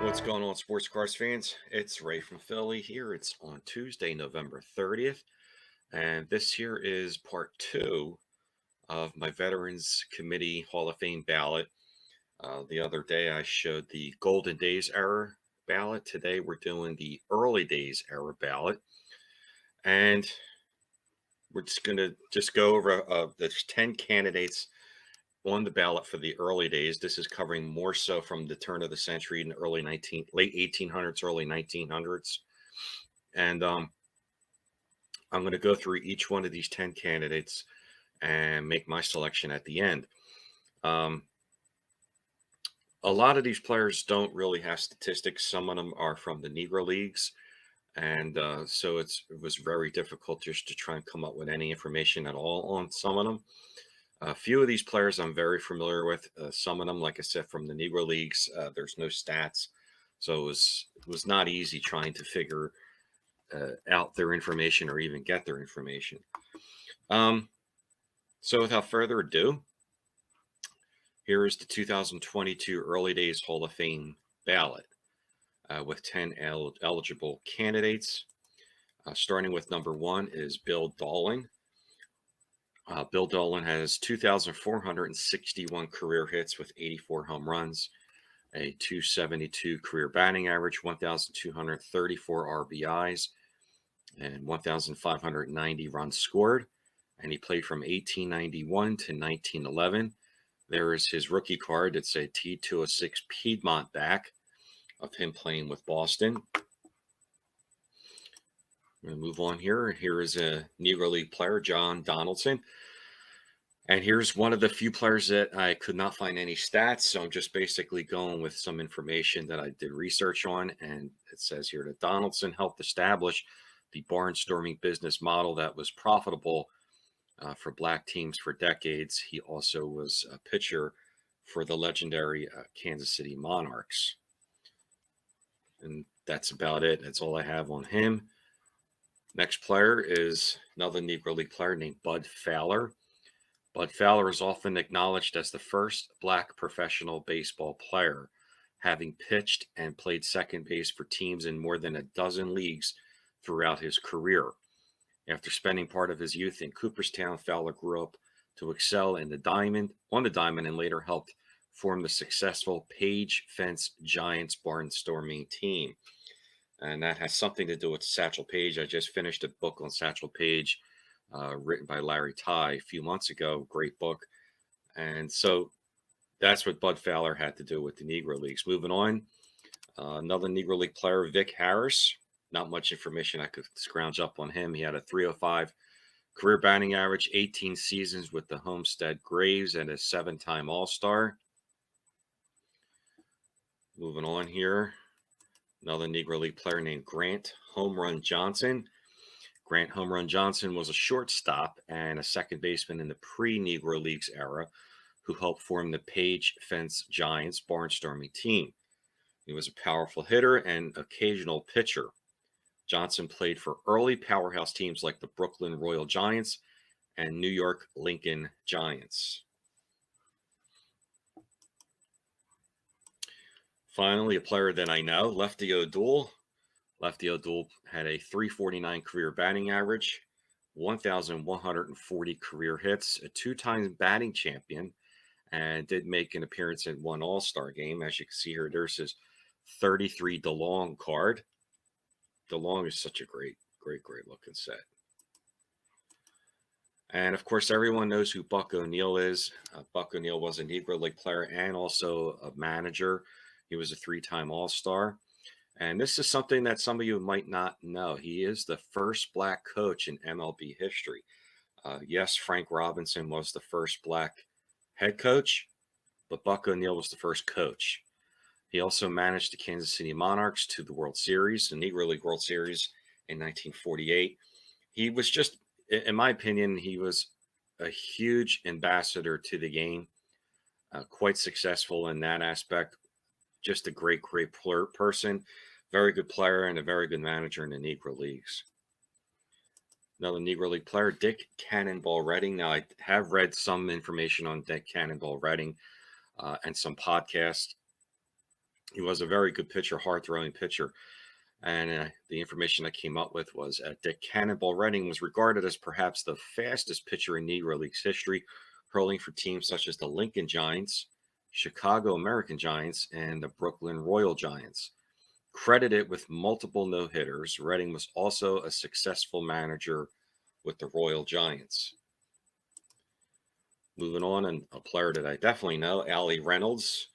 What's going on, sports cars fans? It's Ray from Philly here. It's on Tuesday, November 30th, and this here is part two of my Veterans Committee Hall of Fame ballot. The other day I showed the Golden Days era ballot. Today we're doing the Early Days era ballot, and we're just going to go over there's 10 candidates on the ballot for the early days. This is covering more so from the turn of the century in the late 1800s, early 1900s. And I'm going to go through each one of these 10 candidates and make my selection at the end. Um, a lot of these players don't really have statistics. Some of them are from the Negro Leagues. And so it was very difficult just to try and come up with any information at all on some of them. A few of these players I'm very familiar with. Some of them, like I said, from the Negro Leagues, there's no stats. So it was not easy trying to figure out their information or even get their information. Um, so without further ado, here is the 2022 Early Days Hall of Fame ballot with 10 eligible candidates. Starting with number one is Bill Dolan. Bill Dolan has 2,461 career hits with 84 home runs, a 272 career batting average, 1,234 RBIs, and 1,590 runs scored. And he played from 1891 to 1911. There is his rookie card. It's a T206 Piedmont back of him playing with Boston. I'm going to move on here. Here is a Negro League player, John Donaldson. And here's one of the few players that I could not find any stats. So I'm just basically going with some information that I did research on. And it says here that Donaldson helped establish the barnstorming business model that was profitable for black teams for decades. He also was a pitcher for the legendary Kansas City Monarchs. And that's about it. That's all I have on him. Next player is another Negro League player named Bud Fowler. Bud Fowler is often acknowledged as the first black professional baseball player, having pitched and played second base for teams in more than a dozen leagues throughout his career. After spending part of his youth in Cooperstown, Fowler grew up to excel on the diamond, and later helped form the successful Page Fence Giants barnstorming team. And that has something to do with Satchel Paige. I just finished a book on Satchel Paige, written by Larry Ty a few months ago. Great book. And so that's what Bud Fowler had to do with the Negro Leagues. Moving on, another Negro League player, Vic Harris. Not much information I could scrounge up on him. He had a 305 career batting average, 18 seasons with the Homestead Braves, and a 7-time All-Star. Moving on here, another Negro League player named Grant Home Run Johnson. Grant Home Run Johnson was a shortstop and a second baseman in the pre-Negro Leagues era who helped form the Page Fence Giants barnstorming team. He was a powerful hitter and occasional pitcher. Johnson played for early powerhouse teams like the Brooklyn Royal Giants and New York Lincoln Giants. Finally, a player that I know, Lefty O'Doul. Lefty O'Doul had a 349 career batting average, 1,140 career hits, a 2-time batting champion, and did make an appearance in one All-Star game. As you can see here, there's his 33 DeLong card. DeLong is such a great looking set. And of course, everyone knows who Buck O'Neil is. Buck O'Neil was a Negro League player and also a manager. He was a 3-time All-Star. And this is something that some of you might not know. He is the first black coach in MLB history. Yes, Frank Robinson was the first black head coach, but Buck O'Neil was the first coach. He also managed the Kansas City Monarchs to the World Series, the Negro League World Series in 1948. He was just, in my opinion, he was a huge ambassador to the game, quite successful in that aspect. Just a great person, very good player, and a very good manager in the Negro Leagues. Another Negro League player, Dick Cannonball Redding. Now, I have read some information on Dick Cannonball Redding and some podcasts. He was a very good pitcher, hard-throwing pitcher. And the information I came up with was Dick Cannonball Redding was regarded as perhaps the fastest pitcher in Negro Leagues history, hurling for teams such as the Lincoln Giants, Chicago American Giants, and the Brooklyn Royal Giants. Credited with multiple no-hitters, Redding was also a successful manager with the Royal Giants. Moving on, and a player that I definitely know, Allie Reynolds,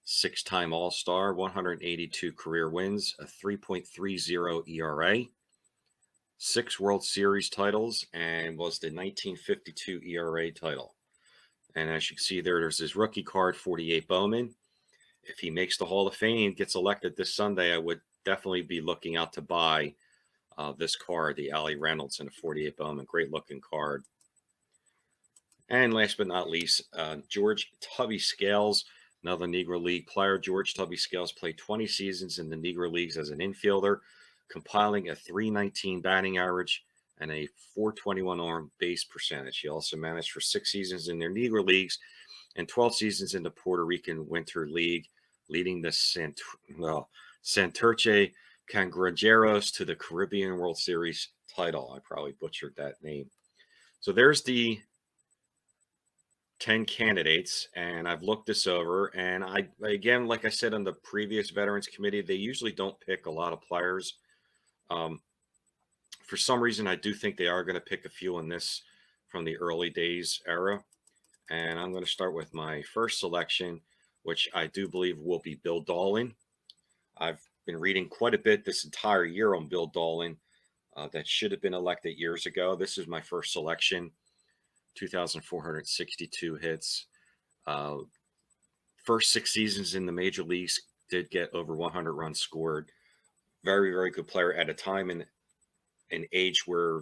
six-time All-Star, 182 career wins, a 3.30 ERA, 6 World Series titles, and was the 1952 ERA title. And as you can see there, there's his rookie card, 48 Bowman. If he makes the Hall of Fame, gets elected this Sunday, I would definitely be looking out to buy this card, the Allie Reynolds and a 48 Bowman. Great looking card. And last but not least, George Tubby Scales, another Negro League player. George Tubby Scales played 20 seasons in the Negro Leagues as an infielder, compiling a 319 batting average and a 421 on base percentage. He also managed for 6 seasons in their Negro Leagues and 12 seasons in the Puerto Rican Winter League, leading the Santurce Cangrejeros to the Caribbean World Series title. I probably butchered that name. So there's the 10 candidates, and I've looked this over, and again, like I said on the previous Veterans Committee, they usually don't pick a lot of players. For some reason, I do think they are going to pick a few in this from the early days era, and I'm going to start with my first selection, which I do believe will be Bill Dolan. I've been reading quite a bit this entire year on Bill Dolan that should have been elected years ago. This is my first selection. 2,462 hits. First 6 seasons in the major leagues did get over 100 runs scored. Very, very good player at a time in an age where,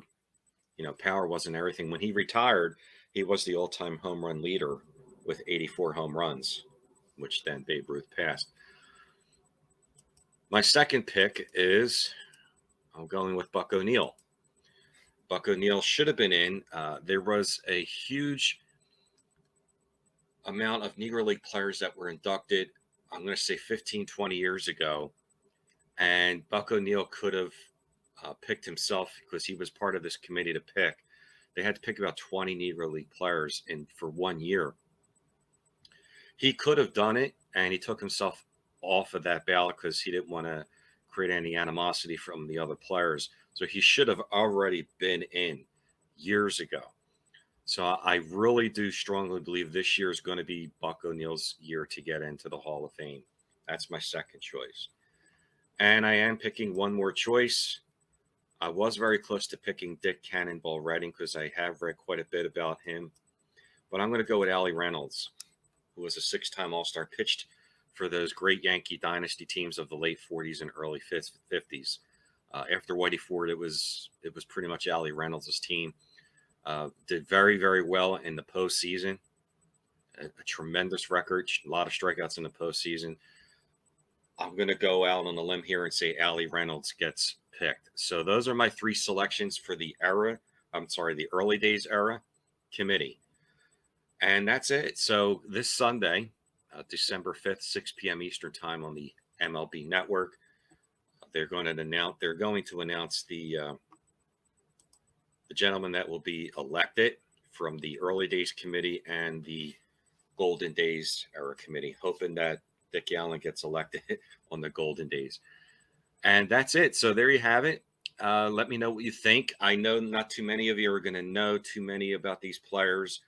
power wasn't everything. When he retired, he was the all-time home run leader with 84 home runs, which then Babe Ruth passed. My second pick is, I'm going with Buck O'Neil. Buck O'Neil should have been in. There was a huge amount of Negro League players that were inducted, I'm going to say 15, 20 years ago. And Buck O'Neil could have picked himself because he was part of this committee to pick. They had to pick about 20 Negro League players for 1 year. He could have done it, and he took himself off of that ballot because he didn't want to create any animosity from the other players. So he should have already been in years ago. So I really do strongly believe this year is going to be Buck O'Neil's year to get into the Hall of Fame. That's my second choice. And I am picking one more choice. I was very close to picking Dick Cannonball Redding because I have read quite a bit about him. But I'm going to go with Allie Reynolds, who was a 6-time All-Star, pitched for those great Yankee dynasty teams of the late 40s and early 50s. After Whitey Ford, it was pretty much Allie Reynolds' team. Did very, very well in the postseason. A tremendous record, a lot of strikeouts in the postseason. I'm going to go out on a limb here and say Allie Reynolds gets picked. So those are my 3 selections for the early days era committee. And that's it. So this Sunday, December 5th, 6 p.m. Eastern time on the MLB Network, they're going to announce the gentleman that will be elected from the early days committee and the golden days era committee, hoping that Dick Allen gets elected on the golden days. And that's it. So there you have it. Let me know what you think. I know not too many of you are going to know too many about these players.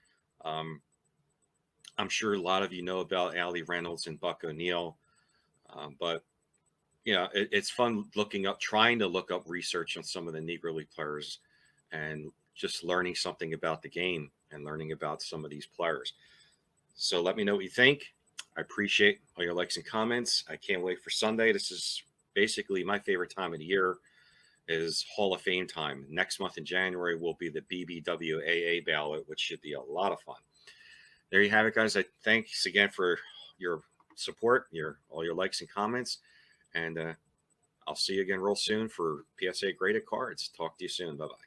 I'm sure a lot of you know about Allie Reynolds and Buck O'Neil. But it's fun trying to look up research on some of the Negro League players and just learning something about the game and learning about some of these players. So let me know what you think. I appreciate all your likes and comments. I can't wait for Sunday. This is basically my favorite time of the year, is Hall of Fame time. Next month in January will be the BBWAA ballot, which should be a lot of fun. There you have it, guys. Thanks again for your support, all your likes and comments. And I'll see you again real soon for PSA graded cards. Talk to you soon. Bye-bye.